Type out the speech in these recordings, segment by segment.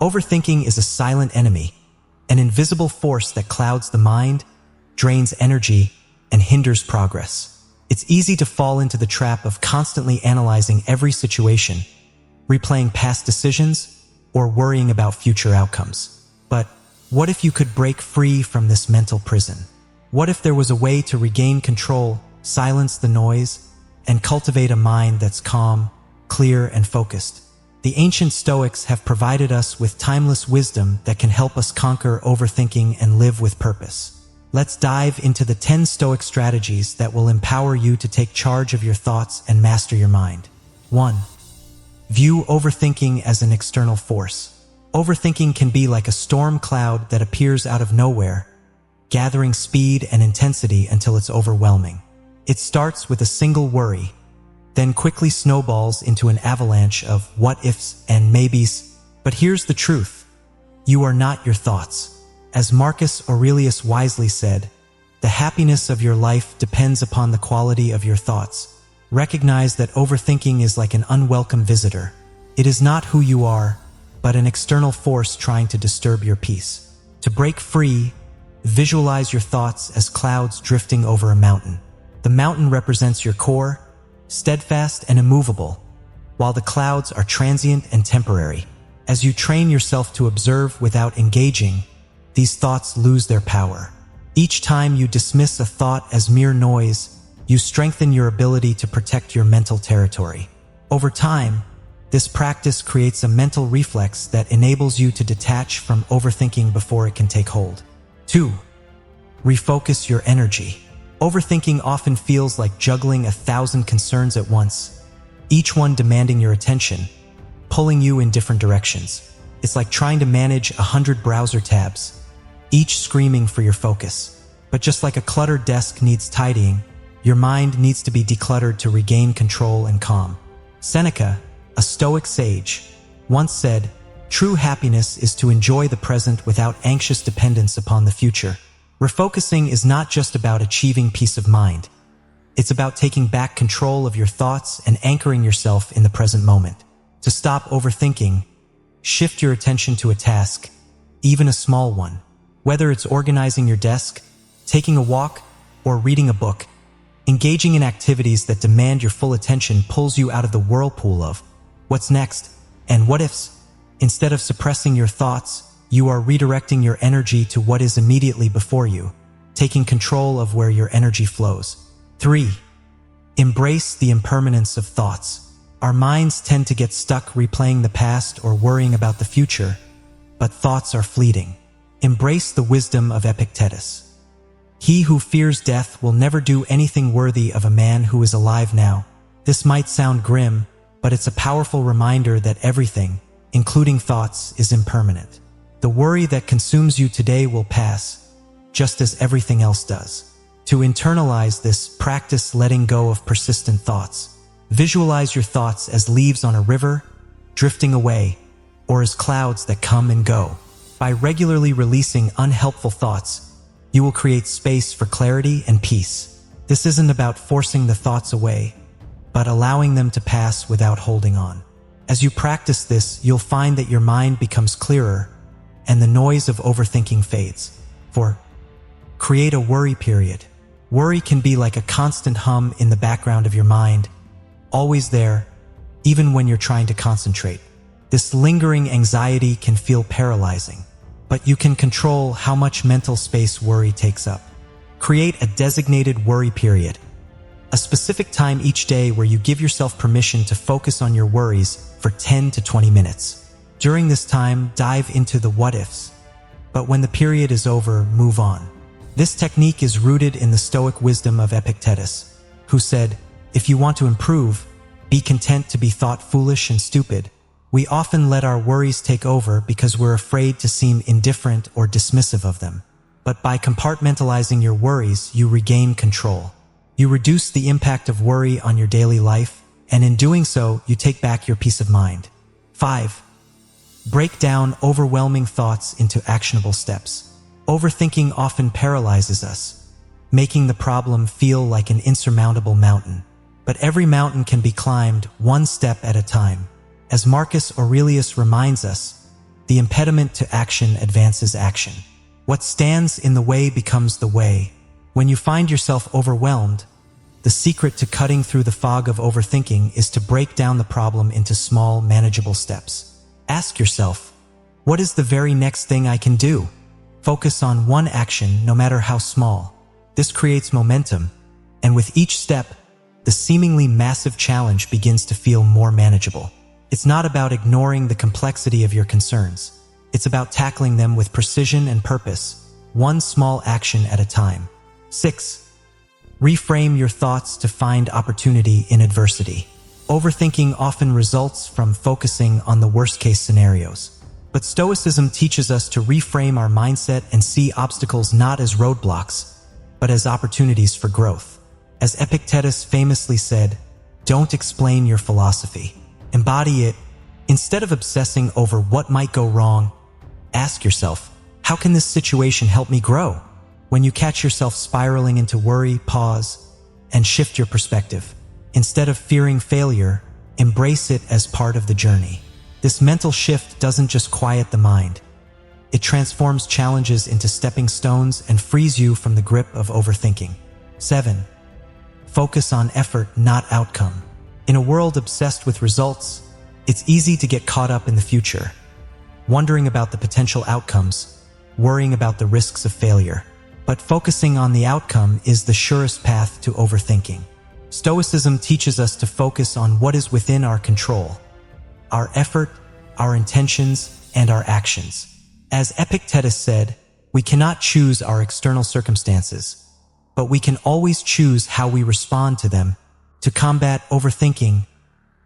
Overthinking is a silent enemy, an invisible force that clouds the mind, drains energy, and hinders progress. It's easy to fall into the trap of constantly analyzing every situation, replaying past decisions, or worrying about future outcomes. But what if you could break free from this mental prison? What if there was a way to regain control, silence the noise, and cultivate a mind that's calm, clear, and focused? The ancient Stoics have provided us with timeless wisdom that can help us conquer overthinking and live with purpose. Let's dive into the 10 Stoic strategies that will empower you to take charge of your thoughts and master your mind. 1. View overthinking as an external force. Overthinking can be like a storm cloud that appears out of nowhere, gathering speed and intensity until it's overwhelming. It starts with a single worry, then quickly snowballs into an avalanche of what-ifs and maybes. But here's the truth. You are not your thoughts. As Marcus Aurelius wisely said, the happiness of your life depends upon the quality of your thoughts. Recognize that overthinking is like an unwelcome visitor. It is not who you are, but an external force trying to disturb your peace. To break free, visualize your thoughts as clouds drifting over a mountain. The mountain represents your core, steadfast and immovable, while the clouds are transient and temporary. As you train yourself to observe without engaging, these thoughts lose their power. Each time you dismiss a thought as mere noise, you strengthen your ability to protect your mental territory. Over time, this practice creates a mental reflex that enables you to detach from overthinking before it can take hold. 2. Refocus your energy. Overthinking often feels like juggling 1,000 concerns at once, each one demanding your attention, pulling you in different directions. It's like trying to manage 100 browser tabs, each screaming for your focus. But just like a cluttered desk needs tidying, your mind needs to be decluttered to regain control and calm. Seneca, a Stoic sage, once said, "True happiness is to enjoy the present without anxious dependence upon the future." Refocusing is not just about achieving peace of mind. It's about taking back control of your thoughts and anchoring yourself in the present moment. To stop overthinking, shift your attention to a task, even a small one. Whether it's organizing your desk, taking a walk, or reading a book, engaging in activities that demand your full attention pulls you out of the whirlpool of what's next and what ifs. Instead of suppressing your thoughts, you are redirecting your energy to what is immediately before you, taking control of where your energy flows. 3. Embrace the impermanence of thoughts. Our minds tend to get stuck replaying the past or worrying about the future, but thoughts are fleeting. Embrace the wisdom of Epictetus. He who fears death will never do anything worthy of a man who is alive now. This might sound grim, but it's a powerful reminder that everything, including thoughts, is impermanent. The worry that consumes you today will pass, just as everything else does. To internalize this, practice letting go of persistent thoughts. Visualize your thoughts as leaves on a river, drifting away, or as clouds that come and go. By regularly releasing unhelpful thoughts, you will create space for clarity and peace. This isn't about forcing the thoughts away, but allowing them to pass without holding on. As you practice this, you'll find that your mind becomes clearer, and the noise of overthinking fades. 4. Create a worry period. Worry can be like a constant hum in the background of your mind, always there, even when you're trying to concentrate. This lingering anxiety can feel paralyzing, but you can control how much mental space worry takes up. Create a designated worry period, a specific time each day where you give yourself permission to focus on your worries for 10 to 20 minutes. During this time, dive into the what-ifs, but when the period is over, move on. This technique is rooted in the Stoic wisdom of Epictetus, who said, "If you want to improve, be content to be thought foolish and stupid." We often let our worries take over because we're afraid to seem indifferent or dismissive of them. But by compartmentalizing your worries, you regain control. You reduce the impact of worry on your daily life, and in doing so, you take back your peace of mind. 5. Break down overwhelming thoughts into actionable steps. Overthinking often paralyzes us, making the problem feel like an insurmountable mountain. But every mountain can be climbed one step at a time. As Marcus Aurelius reminds us, The impediment to action advances action. What stands in the way becomes the way. When you find yourself overwhelmed, the secret to cutting through the fog of overthinking is to break down the problem into small, manageable steps. Ask yourself, what is the very next thing I can do? Focus on one action, no matter how small. This creates momentum, and with each step, the seemingly massive challenge begins to feel more manageable. It's not about ignoring the complexity of your concerns. It's about tackling them with precision and purpose, one small action at a time. 6. Reframe your thoughts to find opportunity in adversity. Overthinking often results from focusing on the worst-case scenarios. But Stoicism teaches us to reframe our mindset and see obstacles not as roadblocks, but as opportunities for growth. As Epictetus famously said, "Don't explain your philosophy. Embody it." Instead of obsessing over what might go wrong, ask yourself, how can this situation help me grow? When you catch yourself spiraling into worry, pause and shift your perspective. Instead of fearing failure, embrace it as part of the journey. This mental shift doesn't just quiet the mind. It transforms challenges into stepping stones and frees you from the grip of overthinking. 7. Focus on effort, not outcome. In a world obsessed with results, it's easy to get caught up in the future, wondering about the potential outcomes, worrying about the risks of failure. But focusing on the outcome is the surest path to overthinking. Stoicism teaches us to focus on what is within our control: our effort, our intentions, and our actions. As Epictetus said, we cannot choose our external circumstances, but we can always choose how we respond to them. To combat overthinking,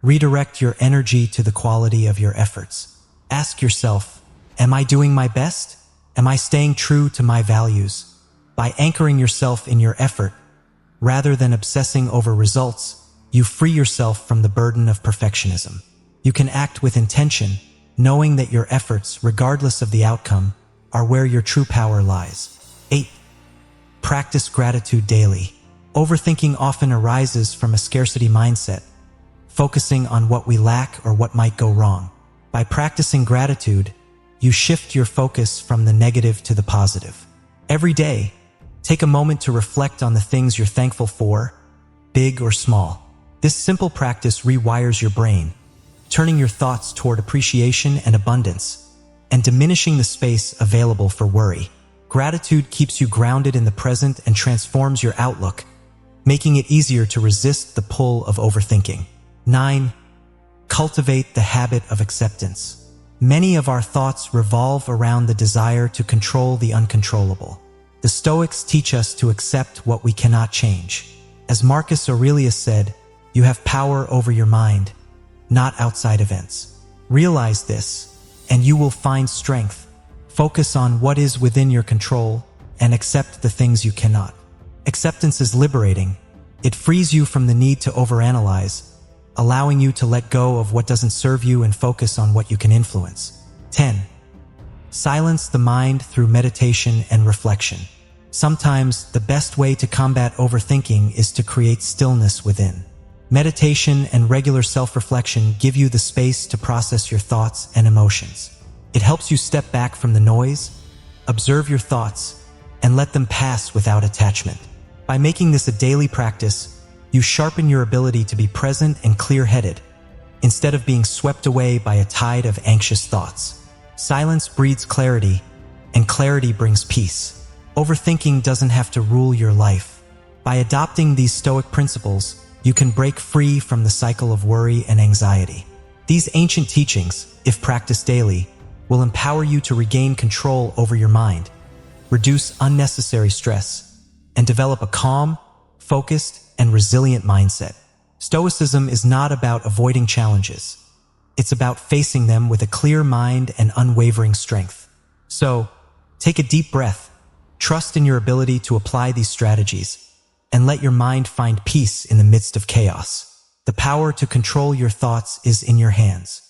redirect your energy to the quality of your efforts. Ask yourself, am I doing my best? Am I staying true to my values? By anchoring yourself in your effort, rather than obsessing over results, you free yourself from the burden of perfectionism. You can act with intention, knowing that your efforts, regardless of the outcome, are where your true power lies. 8. Practice gratitude daily. Overthinking often arises from a scarcity mindset, focusing on what we lack or what might go wrong. By practicing gratitude, you shift your focus from the negative to the positive. Every day, take a moment to reflect on the things you're thankful for, big or small. This simple practice rewires your brain, turning your thoughts toward appreciation and abundance, and diminishing the space available for worry. Gratitude keeps you grounded in the present and transforms your outlook, making it easier to resist the pull of overthinking. 9. Cultivate the habit of acceptance. Many of our thoughts revolve around the desire to control the uncontrollable. The Stoics teach us to accept what we cannot change. As Marcus Aurelius said, you have power over your mind, not outside events. Realize this, and you will find strength. Focus on what is within your control and accept the things you cannot. Acceptance is liberating. It frees you from the need to overanalyze, allowing you to let go of what doesn't serve you and focus on what you can influence. 10. Silence the mind through meditation and reflection. Sometimes the best way to combat overthinking is to create stillness within. Meditation and regular self-reflection give you the space to process your thoughts and emotions. It helps you step back from the noise, observe your thoughts, and let them pass without attachment. By making this a daily practice, you sharpen your ability to be present and clear-headed, instead of being swept away by a tide of anxious thoughts. Silence breeds clarity, and clarity brings peace. Overthinking doesn't have to rule your life. By adopting these Stoic principles, you can break free from the cycle of worry and anxiety. These ancient teachings, if practiced daily, will empower you to regain control over your mind, reduce unnecessary stress, and develop a calm, focused, and resilient mindset. Stoicism is not about avoiding challenges. It's about facing them with a clear mind and unwavering strength. So, take a deep breath, trust in your ability to apply these strategies, and let your mind find peace in the midst of chaos. The power to control your thoughts is in your hands.